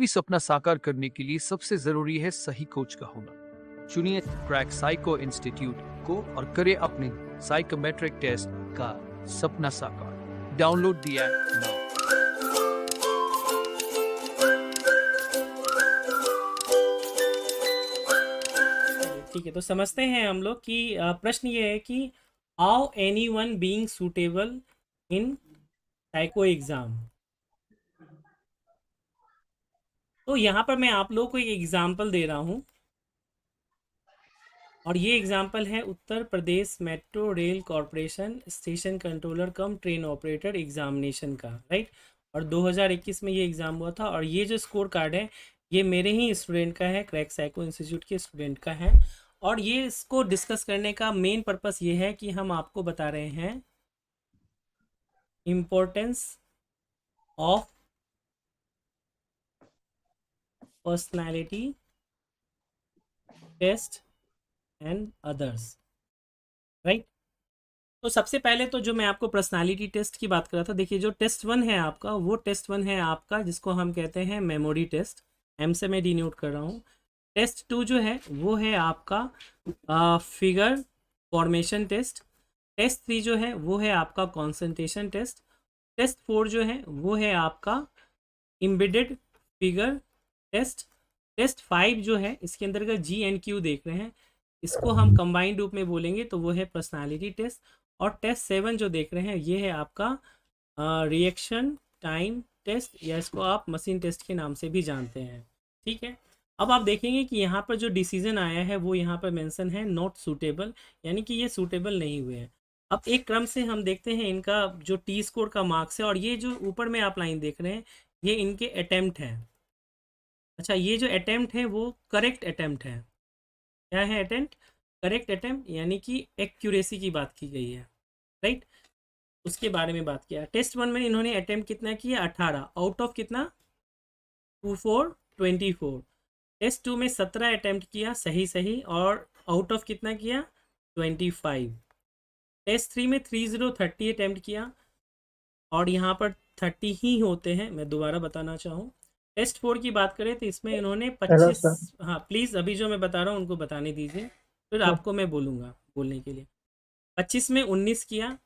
भी सपना साकार करने के लिए सबसे जरूरी है सही कोच का होना। चुनिए क्रैक साइको इंस्टीट्यूट को और करें अपने साइकोमेट्रिक टेस्ट का सपना साकार। Download the app now. ठीक है, तो समझते हैं हम लोग कि प्रश्न ये है कि how any one being suitable in psycho exam. तो यहाँ पर मैं आप लोगों को एक एग्जाम्पल दे रहा हूँ और ये एग्जाम्पल है Uttar Pradesh metro rail corporation station controller cum train operator examination का, राइट। और 2021 में ये एग्ज़ाम हुआ था और ये जो स्कोर कार्ड है ये मेरे ही स्टूडेंट का है, क्रैक साइको इंस्टीट्यूट के स्टूडेंट का है। और ये इसको डिस्कस करने का मेन पर्पस ये है कि हम आपको बता रहे हैं importance of personality test and others, right. तो सबसे पहले तो जो मैं आपको पर्सनालिटी टेस्ट की बात कर रहा था, देखिए जो टेस्ट 1 है आपका, वो टेस्ट 1 है आपका जिसको हम कहते हैं मेमोरी टेस्ट, एम से मैं डिनोट कर रहा हूँ। टेस्ट 2 जो है वो है आपका फिगर फॉर्मेशन टेस्ट। टेस्ट 3 जो है वो है आपका कंसंट्रेशन टेस्ट। टेस्ट 4 जो है वो है आपका एम्बेडेड फिगर टेस्ट। टेस्ट 5 जो है इसके अंतर्गत जी एंड क्यू देख रहे हैं, इसको हम कंबाइंड रूप में बोलेंगे तो वो है पर्सनालिटी टेस्ट। और टेस्ट 7 जो देख रहे हैं ये है आपका रिएक्शन टाइम टेस्ट, या इसको आप मशीन टेस्ट के नाम से भी जानते हैं, ठीक है। अब आप देखेंगे कि यहाँ पर जो डिसीजन आया है वो यहाँ पर मेंशन है नॉट सूटेबल, यानी कि ये सूटेबल नहीं हुए हैं। अब एक क्रम से हम देखते हैं इनका जो टी स्कोर का मार्क्स है, और ये जो ऊपर में आप लाइन देख रहे हैं ये इनके अटेम्प्ट है। अच्छा, ये जो अटेम्प्ट है वो करेक्ट अटेम्प्ट है। क्या है अटेम्प्ट? करेक्ट अटेम्प्ट, यानी कि एक्यूरेसी की बात की गई है, राइट। उसके बारे में बात किया। टेस्ट 1 में इन्होंने अटेम्प्ट कितना किया? 18 आउट ऑफ कितना? 2424। टेस्ट 2 में 17 अटेम्प्ट किया, सही सही, और आउट ऑफ कितना किया? 25। टेस्ट 3 में 30 अटेम्प्ट किया और यहाँ पर 30 ही होते हैं, मैं दोबारा बताना चाहूँ। टेस्ट 4 की बात करें तो इसमें इन्होंने हेलो 25, सर। हाँ प्लीज़ अभी जो मैं बता रहा हूँ उनको बताने दीजिए, फिर आपको मैं बोलूँगा बोलने के लिए। 25 में 19 किया।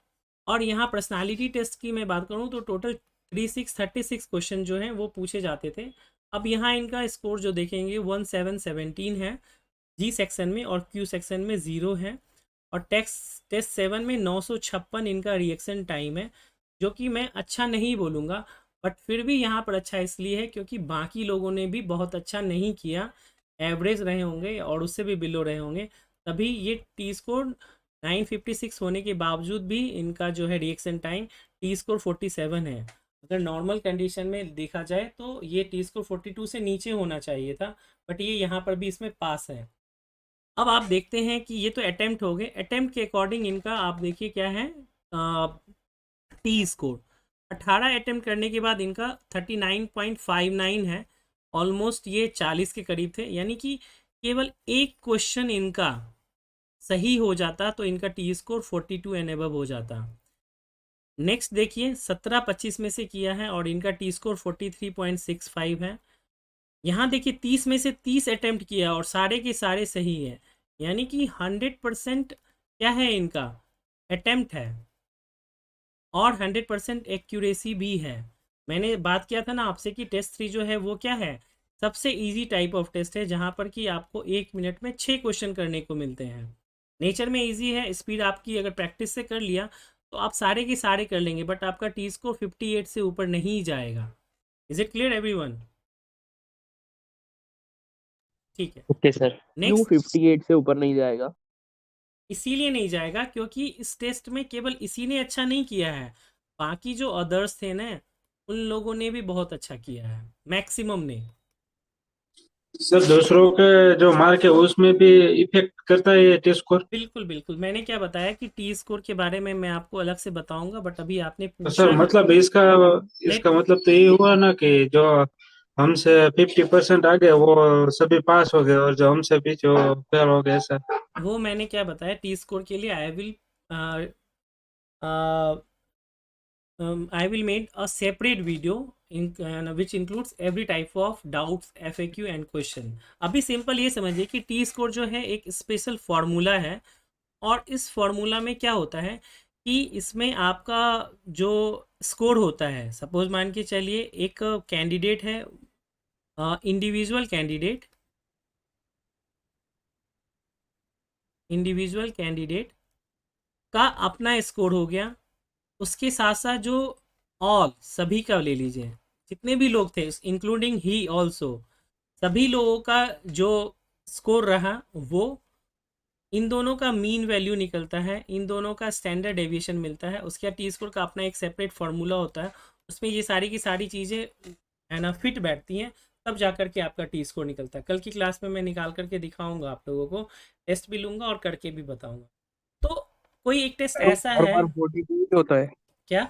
और यहाँ पर्सनालिटी टेस्ट की मैं बात करूँ तो टोटल 36 क्वेश्चन जो हैं वो पूछे जाते थे। अब यहाँ इनका स्कोर जो देखेंगे 1717 है जी सेक्शन में, और क्यू सेक्शन में 0 है। और टेस्ट 7 में 956 इनका रिएक्शन टाइम है, जो कि मैं अच्छा नहीं बोलूँगा, बट फिर भी यहाँ पर अच्छा इसलिए है क्योंकि बाकी लोगों ने भी बहुत अच्छा नहीं किया, एवरेज रहे होंगे और उससे भी बिलो रहे होंगे, तभी ये टी स्कोर 956 होने के बावजूद भी इनका जो है रिएक्शन टाइम टी स्कोर 47 है। अगर नॉर्मल कंडीशन में देखा जाए तो ये टी स्कोर 42 से नीचे होना चाहिए था, बट ये यहाँ पर भी इसमें पास है। अब आप देखते हैं कि ये तो अटेम्प्ट हो गए, अटेम्प्ट के अकॉर्डिंग इनका आप देखिए क्या है टी स्कोर। 18 अटेम्प्ट करने के बाद इनका 39.59 है, ऑलमोस्ट ये 40 के करीब थे, यानी कि केवल एक क्वेश्चन इनका सही हो जाता तो इनका टी स्कोर 42 एंड अबव हो जाता। नेक्स्ट देखिए 17-25 में से किया है और इनका टी स्कोर 43.65 है। यहाँ देखिए 30 में से 30 अटेम्प्ट किया और सारे के सारे सही है, यानी कि 100% क्या है इनका अटेम्प्ट है और 100% एक्यूरेसी भी है। मैंने बात किया था ना आपसे कि टेस्ट 3 जो है वो क्या है, सबसे इजी टाइप ऑफ टेस्ट है, जहाँ पर कि आपको 1 मिनट में 6 क्वेश्चन करने को मिलते हैं। नेचर में इजी है, स्पीड आपकी अगर प्रैक्टिस से कर लिया तो आप सारे के सारे कर लेंगे, बट आपका टी स्कोर 58 से ऊपर नहीं जाएगा। Is it clear everyone? ठीक है। Okay sir. क्यों नेक्स्ट, 58 से ऊपर नहीं जाएगा? इसीलिए नहीं जाएगा क्योंकि इस टेस्ट में केवल इसी ने अच्छा नहीं किया है, बाकी जो अदर्स थे ना उन लोगों ने भी बहुत अच्छा किया है, मैक्सिमम ने। सर दूसरों के जो मार्क है उसमें भी इफेक्ट करता है ये टेस्ट स्कोर? बिल्कुल बिल्कुल, मैंने क्या बताया कि टी स्कोर के बारे में मैं आपको अलग से बताऊंगा, बट अभी आपने तो सर पूछा ना। मतलब इसका लेट इसका मतलब तो ये हुआ ना कि जो हमसे 50% आगे वो सभी पास हो गए और जो हमसे भी जो फेल हो गए सर। वो मैंने क्या बताया, टी स्कोर के लिए I will I will make a separate video which includes every type of doubts, FAQ and question. अभी सिंपल ये समझिए कि टी स्कोर जो है एक स्पेशल फार्मूला है, और इस फार्मूला में क्या होता है कि इसमें आपका जो स्कोर होता है, सपोज मान के चलिए एक कैंडिडेट है, इंडिविजुअल कैंडिडेट का अपना स्कोर हो गया, उसके साथ साथ जो ऑल सभी का ले लीजिए, जितने भी लोग थे इंक्लूडिंग ही ऑल्सो, सभी लोगों का जो स्कोर रहा वो इन दोनों का मीन वैल्यू निकलता है, इन दोनों का स्टैंडर्ड डेविएशन मिलता है, उसके बाद टी स्कोर का अपना एक सेपरेट फार्मूला होता है, उसमें ये सारी की सारी चीज़ें है ना फिट बैठती हैं, तब जा करके आपका टी स्कोर निकलता है। कल की क्लास में मैं निकाल करके दिखाऊंगा आप लोगों को, टेस्ट भी लूँगा और करके भी बताऊंगा। तो कोई एक टेस्ट ऐसा हर है, बार 42 ही होता है, क्या?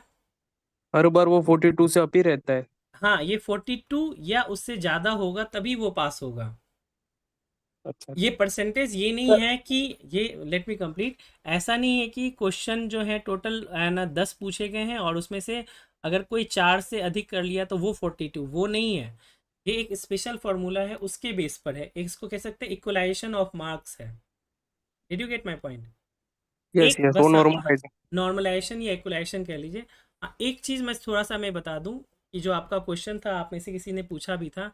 हर बार वो 42 से अप ही रहता है। हाँ, ये 42 या उससे ज़्यादा होगा तभी वो पास होगा। अच्छा ये परसेंटेज ये नहीं है कि ये, लेट मी कंप्लीट, ऐसा नहीं है कि क्वेश्चन जो है टोटल है ना 10 पूछे गए हैं और उसमें से अगर कोई 4 से अधिक कर लिया तो वो 42, वो नहीं है। ये एक स्पेशल फार्मूला है, उसके बेस पर है, इसको कह सकते हैं इक्वलाइजेशन ऑफ मार्क्स है। Did you get my point? Yes एक यस, वो बस नॉर्मलाइज। नॉर्मलाइजेशन या इक्वलाइजेशन कह लीजिए। एक चीज़ मैं थोड़ा सा मैं बता दूं कि जो आपका क्वेश्चन था, आप में से किसी ने पूछा भी था,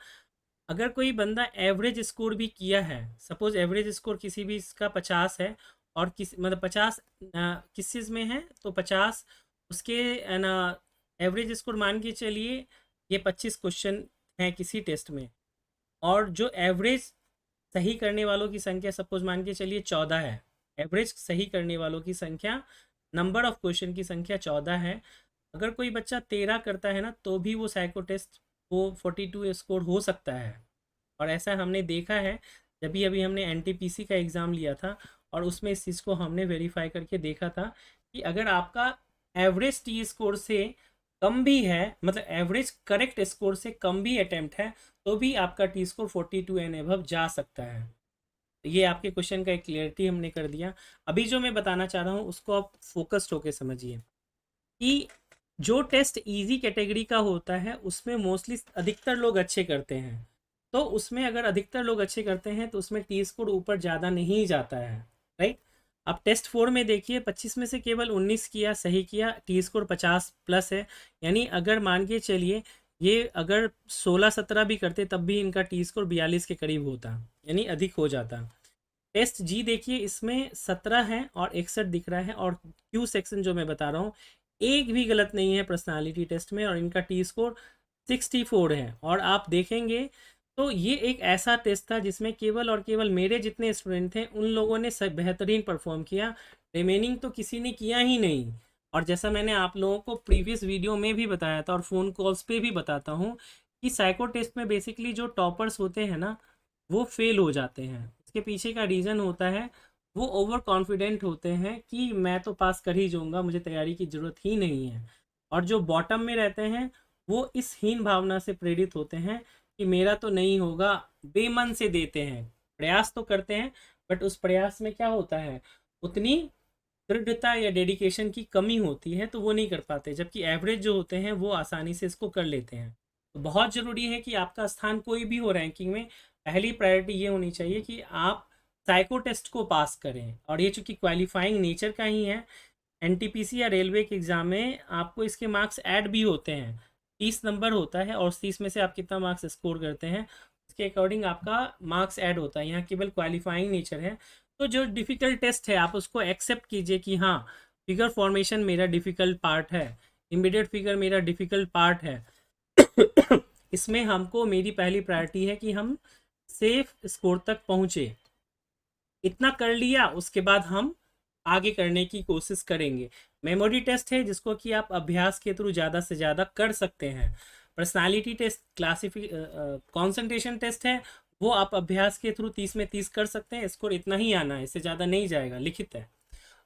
अगर कोई बंदा एवरेज स्कोर भी किया है, सपोज एवरेज स्कोर किसी भी इसका 50 है और किस मतलब 50 किस चीज़ में है तो 50 उसके है ना एवरेज स्कोर मान के चलिए, ये 25 क्वेश्चन हैं किसी टेस्ट में, और जो एवरेज सही करने वालों की संख्या सपोज मान के चलिए 14 है, एवरेज सही करने वालों की संख्या, नंबर ऑफ क्वेश्चन की संख्या 14 है, अगर कोई बच्चा 13 करता है ना तो भी वो साइको टेस्ट वो 42 स्कोर हो सकता है। और ऐसा हमने देखा है, जब भी अभी हमने NTPC का एग्ज़ाम लिया था और उसमें इस चीज़ को हमने वेरीफाई करके देखा था कि अगर आपका एवरेज टी स्कोर से कम भी है, मतलब एवरेज करेक्ट स्कोर से कम भी अटैम्प्ट है, तो भी आपका टी स्कोर 42 एंड एबव जा सकता है। तो ये आपके क्वेश्चन का एक क्लियरिटी हमने कर दिया। अभी जो मैं बताना चाह रहा हूँ उसको आप फोकस्ड होकर समझिए कि जो टेस्ट इजी कैटेगरी का होता है उसमें मोस्टली अधिकतर लोग अच्छे करते हैं, तो उसमें अगर अधिकतर लोग अच्छे करते हैं तो उसमें टी स्कोर ऊपर ज़्यादा नहीं जाता है, राइट। अब टेस्ट 4 में देखिए 25 में से केवल 19 किया सही किया, टी स्कोर 50 प्लस है, यानी अगर मान के चलिए ये अगर 16-17 भी करते तब भी इनका टी स्कोर 42 के करीब होता, यानी अधिक हो जाता। टेस्ट जी देखिए इसमें 17 है और 61 दिख रहा है, और क्यू सेक्शन जो मैं बता रहा हूँ एक भी गलत नहीं है पर्सनालिटी टेस्ट में, और इनका टी स्कोर 64 है। और आप देखेंगे तो ये एक ऐसा टेस्ट था जिसमें केवल और केवल मेरे जितने स्टूडेंट थे उन लोगों ने सब बेहतरीन परफॉर्म किया, रिमेनिंग तो किसी ने किया ही नहीं। और जैसा मैंने आप लोगों को प्रीवियस वीडियो में भी बताया था और फ़ोन कॉल्स पे भी बताता हूँ कि साइको टेस्ट में बेसिकली जो टॉपर्स होते हैं ना वो फेल हो जाते हैं। इसके पीछे का रीज़न होता है वो ओवर कॉन्फिडेंट होते हैं कि मैं तो पास कर ही जाऊंगा, मुझे तैयारी की ज़रूरत ही नहीं है। और जो बॉटम में रहते हैं वो इस हीन भावना से प्रेरित होते हैं कि मेरा तो नहीं होगा, बेमन से देते हैं, प्रयास तो करते हैं बट उस प्रयास में क्या होता है उतनी दृढ़ता या डेडिकेशन की कमी होती है, तो वो नहीं कर पाते, जबकि एवरेज जो होते हैं वो आसानी से इसको कर लेते हैं। तो बहुत ज़रूरी है कि आपका स्थान कोई भी हो रैंकिंग में, पहली प्रायोरिटी ये होनी चाहिए कि आप साइको टेस्ट को पास करें। और ये चूँकि क्वालिफाइंग नेचर का ही है, NTPC या रेलवे के एग्ज़ाम में आपको इसके मार्क्स ऐड भी होते हैं, 30 नंबर होता है और 30 में से आप कितना मार्क्स स्कोर करते हैं उसके अकॉर्डिंग आपका मार्क्स ऐड होता है। यहाँ केवल क्वालिफाइंग नेचर है, तो जो डिफ़िकल्ट टेस्ट है आप उसको एक्सेप्ट कीजिए कि हाँ फिगर फॉर्मेशन मेरा डिफ़िकल्ट पार्ट है, इमीडिएट फिगर मेरा डिफ़िकल्ट पार्ट है। इसमें हमको मेरी पहली प्रायोरिटी है कि हम सेफ स्कोर तक पहुँचे, इतना कर लिया उसके बाद हम आगे करने की कोशिश करेंगे। मेमोरी टेस्ट है जिसको कि आप अभ्यास के थ्रू ज़्यादा से ज़्यादा कर सकते हैं। पर्सनालिटी टेस्ट कंसंट्रेशन टेस्ट है, वो आप अभ्यास के थ्रू 30 में 30 कर सकते हैं, स्कोर इतना ही आना है, इससे ज़्यादा नहीं जाएगा, लिखित है।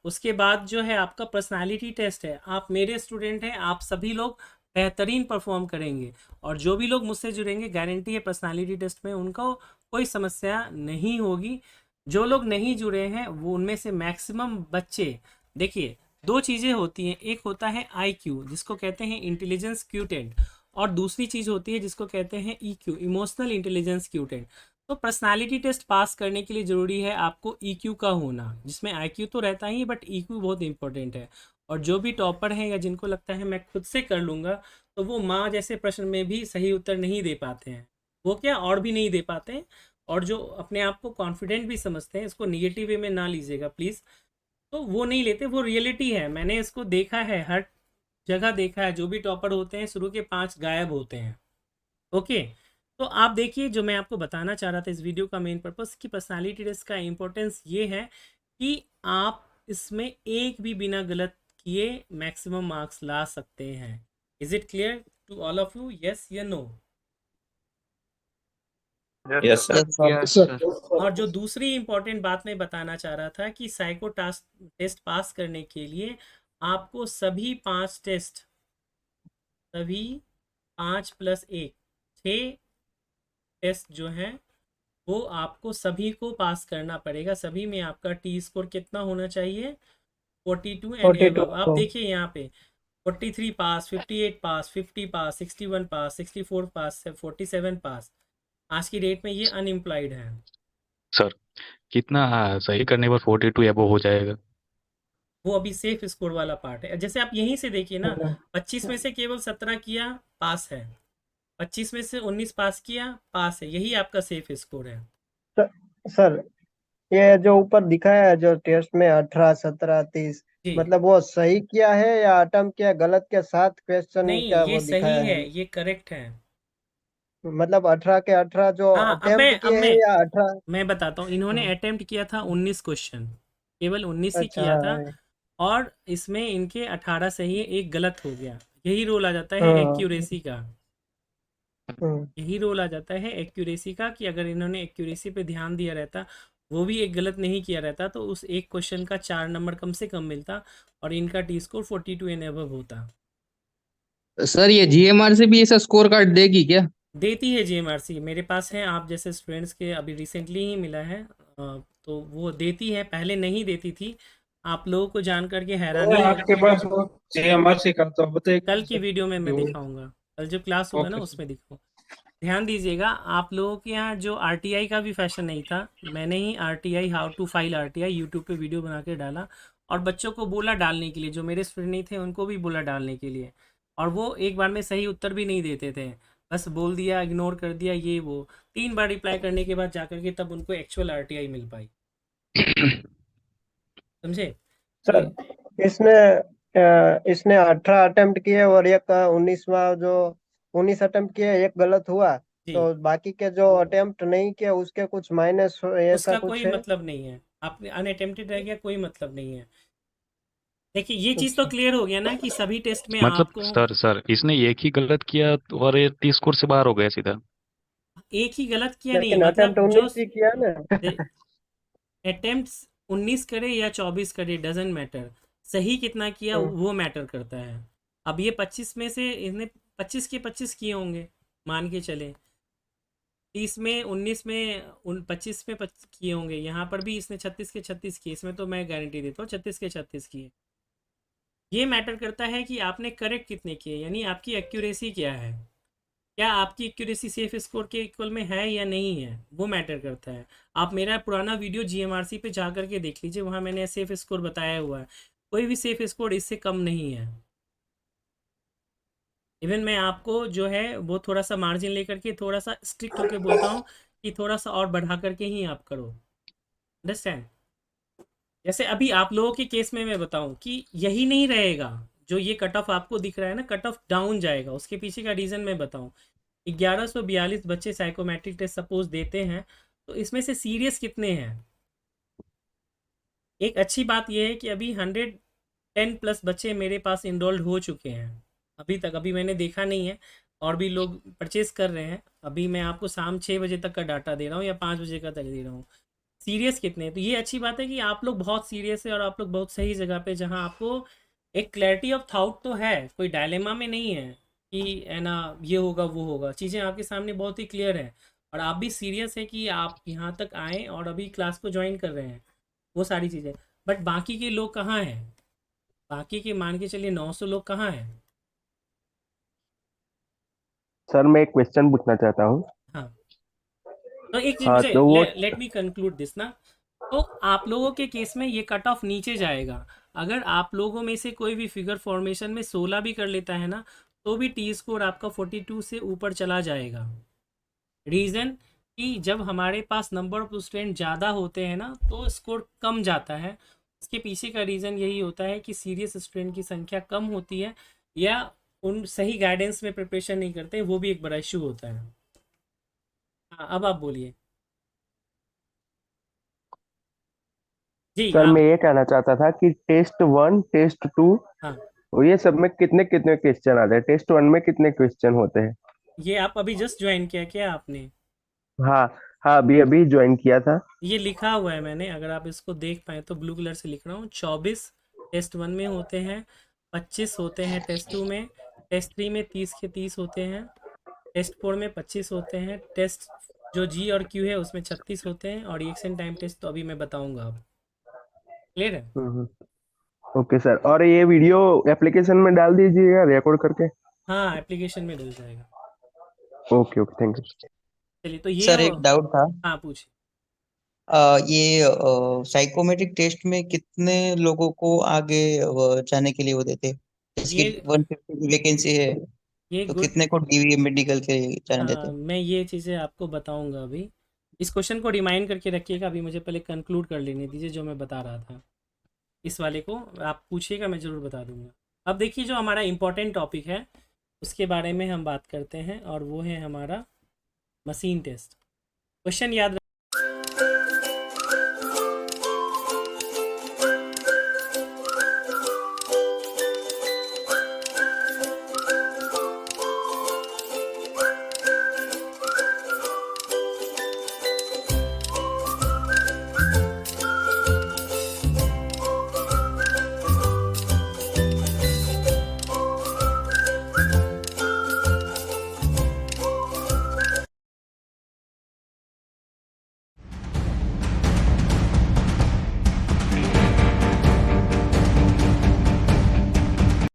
उसके बाद जो है आपका पर्सनालिटी टेस्ट है, आप मेरे स्टूडेंट हैं, आप सभी लोग बेहतरीन परफॉर्म करेंगे, और जो भी लोग मुझसे जुड़ेंगे गारंटी है पर्सनालिटी टेस्ट में उनको कोई समस्या नहीं होगी। जो लोग नहीं जुड़े हैं वो उनमें से मैक्सिमम बच्चे, देखिए दो चीज़ें होती हैं, एक होता है IQ जिसको कहते हैं इंटेलिजेंस क्यूटेंट, और दूसरी चीज़ होती है जिसको कहते हैं EQ इमोशनल इंटेलिजेंस क्यूटेंट। तो पर्सनालिटी टेस्ट पास करने के लिए ज़रूरी है आपको EQ का होना, जिसमें IQ तो रहता ही है बट EQ बहुत इंपॉर्टेंट है। और जो भी टॉपर हैं या जिनको लगता है मैं खुद से कर लूँगा, तो वो माँ जैसे प्रश्न में भी सही उत्तर नहीं दे पाते हैं, वो क्या और भी नहीं दे पाते हैं। और जो अपने आप को कॉन्फिडेंट भी समझते हैं, इसको निगेटिव वे में ना लीजिएगा प्लीज़, तो वो नहीं लेते, वो रियलिटी है, मैंने इसको देखा है, हर जगह देखा है, जो भी टॉपर होते हैं शुरू के 5 गायब होते हैं। ओके, तो आप देखिए, जो मैं आपको बताना चाह रहा था इस वीडियो का मेन पर्पस कि पर्सनालिटी टेस्ट का इम्पोर्टेंस ये है कि आप इसमें एक भी बिना गलत किए मैक्सिमम मार्क्स ला सकते हैं। Is it clear to all of you, yes या no? Yes sir. Yes sir. और जो दूसरी इंपॉर्टेंट बात मैं बताना चाह रहा था कि साइको टेस्ट पास करने के लिए आपको सभी 5 टेस्ट, सभी 5 + 1 6 टेस्ट जो हैं वो आपको सभी को पास करना पड़ेगा। सभी में आपका टी स्कोर कितना होना चाहिए? 42 एंड 42 एबव। आप देखिए यहाँ पे 43 पास, 58 पास, 50 पास, 61 पास, 64 पास, 47 पास। आज की डेट में ये अनएम्प्लॉयड है। सर कितना सही करने पर 42 एबो हो जाएगा? वो अभी सेफ स्कोर वाला पार्ट है। जैसे आप यहीं से देखिए ना, 25 में से केवल 17 किया, पास है। 25 में से 19 पास किया, पास है। यही आपका सेफ स्कोर है। सर ये जो ऊपर दिखाया है जो टेस्ट में 18, 17, 30, जी मतलब वो सही किया है या अटेम्प्ट किया, गलत के 7 क्वेश्चन नहीं, का ये वो सही दिखाया है, है? ये करेक्ट है। मतलब 18 के 18 जो हाँ, अब अटेम्प्ट किए हैं या 18? मैं बताता हूँ। इन्होंने अटेम्प्ट किया था 19 क्वेश्चन, केवल 19 ही अच्छा किया था, हाँ और इसमें इनके 18 सही है, एक गलत हो गया। यही रोल आ जाता है हाँ एक्यूरेसी का। हाँ, यही रोल आ जाता है एक्यूरेसी का, कि अगर इन्होंने एक्यूरेसी पे ध्यान दिया रहता, वो भी एक गलत नहीं किया रहता, तो उस एक क्वेश्चन का 4 नंबर कम से कम मिलता और इनका टी स्कोर 42 एंड अबव होता। सर ये जीएमआर से भी ऐसा स्कोर कार्ड देगी क्या? देती है जीएमआरसी, मेरे पास है, आप जैसे स्टूडेंट्स के अभी रिसेंटली ही मिला है। तो वो देती है, पहले नहीं देती थी। आप लोगों को जान करके हैरानी होगी। आपके पास वो JMRC का तो बताइए। कल की वीडियो में मैं दिखाऊंगा, कल जो क्लास होगा ना ओके उसमें दिखाऊँ। ध्यान दीजिएगा, आप लोगों के यहाँ जो आरटीआई का भी फैशन नहीं था, मैंने ही RTI, how to file RTI YouTube पे वीडियो बना के डाला, और बच्चों को बोला डालने के लिए, जो मेरे स्टूडेंट नहीं थे उनको भी बोला डालने के लिए, और वो एक बार में सही उत्तर भी नहीं देते थे, बस बोल दिया, इग्नोर कर दिया, ये वो 3 बार रिप्लाई करने के बाद जाकर के तब उनको एक्चुअल आरटीआई मिल पाई। समझे? तो सर इसने 18 अटेम्प्ट किए और एक 19वां जो 19 अटेम्प्ट किए, एक गलत हुआ, जी, तो बाकी के जो अटेम्प्ट नहीं किए उसके कुछ माइनस ऐसा उसका कुछ कोई है? मतलब नहीं है, आपने अनअटेम्प्टेड रह गया, कोई मतलब नहीं है। देखिए, ये चीज़ तो अच्छा क्लियर हो गया ना कि सभी टेस्ट में मतलब आपको सर इसने एक ही गलत किया और ये 30 स्कोर से बाहर हो गया सीधा? एक ही गलत किया नहीं, लेकिन मतलब अटेम्प्ट जो 19 ही किया ना। अटेम्प्ट्स 19 करे या 24 करे, डजेंट मैटर, सही कितना किया वो मैटर करता है। अब ये 25 में से इसने 25 के 25 किए होंगे, मान के चले, 30 में 19 में 25 में 25 किए होंगे, यहाँ पर भी इसने 36 के 36 किए, इसमें तो मैं गारंटी देता हूँ 36 के 36 किए। ये मैटर करता है कि आपने करेक्ट कितने किए, यानी आपकी एक्यूरेसी क्या है, क्या आपकी एक्यूरेसी सेफ स्कोर के इक्वल में है या नहीं है, वो मैटर करता है। आप मेरा पुराना वीडियो जीएमआरसी पे जा करके देख लीजिए, वहाँ मैंने सेफ स्कोर बताया हुआ है, कोई भी सेफ स्कोर इससे कम नहीं है। इवन मैं आपको जो है वो थोड़ा सा मार्जिन लेकर के थोड़ा सा स्ट्रिक्ट होकर बोलता हूँ कि थोड़ा सा और बढ़ा करके ही आप करो। अंडरस्टैंड? जैसे अभी आप लोगों के केस में मैं बताऊं कि यही नहीं रहेगा, जो ये कट ऑफ आपको दिख रहा है ना, कट ऑफ डाउन जाएगा, उसके पीछे का रीज़न मैं बताऊं। 1142 बच्चे साइकोमेट्रिक टेस्ट सपोज देते हैं, तो इसमें से सीरियस कितने हैं? एक अच्छी बात यह है कि अभी 110+ बच्चे मेरे पास इनरोल्ड हो चुके हैं अभी तक, अभी मैंने देखा नहीं है, और भी लोग परचेस कर रहे हैं। अभी मैं आपको शाम 6 बजे तक का डाटा दे रहा हूँ या 5 बजे का तक दे रहा हूँ। सीरियस कितने हैं? तो ये अच्छी बात है कि आप लोग बहुत सीरियस है और आप लोग बहुत सही जगह पे, जहाँ आपको एक क्लैरिटी ऑफ थाउट तो है, कोई डायलेमा में नहीं है कि है ना ये होगा वो होगा, चीज़ें आपके सामने बहुत ही क्लियर है, और आप भी सीरियस है कि आप यहाँ तक आएँ और अभी क्लास को ज्वाइन कर रहे हैं, वो सारी चीज़ें। बट बाकी के लोग कहाँ हैं? बाकी के मान के चलिए 900 लोग कहाँ हैं? सर मैं एक क्वेश्चन पूछना चाहता हूँ। हाँ, तो एक चीज हाँ मुझे तो वो लेट मी कंक्लूड दिस ना। तो आप लोगों के केस में ये कट ऑफ नीचे जाएगा। अगर आप लोगों में से कोई भी फिगर फॉर्मेशन में 16 भी कर लेता है ना, तो भी टी स्कोर आपका 42 से ऊपर चला जाएगा। रीज़न कि जब हमारे पास नंबर ऑफ स्टूडेंट ज़्यादा होते हैं ना, तो स्कोर कम जाता है। इसके पीछे का रीज़न यही होता है कि सीरियस स्टूडेंट की संख्या कम होती है, या उन सही गाइडेंस में प्रिपरेशन नहीं करते, वो भी एक बड़ा इशू होता है। हाँ, अब आप बोलिए जी। सर आप मैं ये कहना चाहता था कि टेस्ट 1 टेस्ट 2 हाँ, ये सब में कितने कितने क्वेश्चन आते हैं? टेस्ट 1 में कितने क्वेश्चन होते हैं? ये आप अभी जस्ट ज्वाइन किया क्या आपने? हाँ हाँ, अभी अभी ज्वाइन किया था। ये लिखा हुआ है मैंने, अगर आप इसको देख पाए तो ब्लू कलर से लिख रहा हूँ। 24 टेस्ट 1 में होते हैं, 25 होते हैं टेस्ट 2 में, टेस्ट 3 में 30 के 30 होते हैं, टेस्ट 4 में 25 होते हैं, टेस्ट जो जी और क्यू है उसमें 36 होते हैं, और रिएक्शन टाइम टेस्ट तो अभी मैं बताऊंगा। आप क्लियर है? हम्म। ओके सर, और ये वीडियो एप्लीकेशन में डाल दीजिएगा रिकॉर्ड करके। हाँ, एप्लीकेशन में डल जाएगा। Okay okay, thank you. चलिए, तो ये सर एक डाउट था। हाँ, पूछिए। ये साइकोमेट्रिक टेस्ट में कितने लोगों को आगे जाने के लिए वो देते हैं? इसकी ये 150 की वैकेंसी है, ये तो गुड। कितने को डीवी मेडिकल के जाने देते हैं? मैं ये चीज़ें आपको बताऊंगा अभी। इस क्वेश्चन को रिमाइंड करके रखिएगा, अभी मुझे पहले कंक्लूड कर लेने दीजिए जो मैं बता रहा था। इस वाले को आप पूछिएगा, मैं ज़रूर बता दूंगा। अब देखिए, जो हमारा इम्पोर्टेंट टॉपिक है उसके बारे में हम बात करते हैं, और वो है हमारा मशीन टेस्ट। क्वेश्चन याद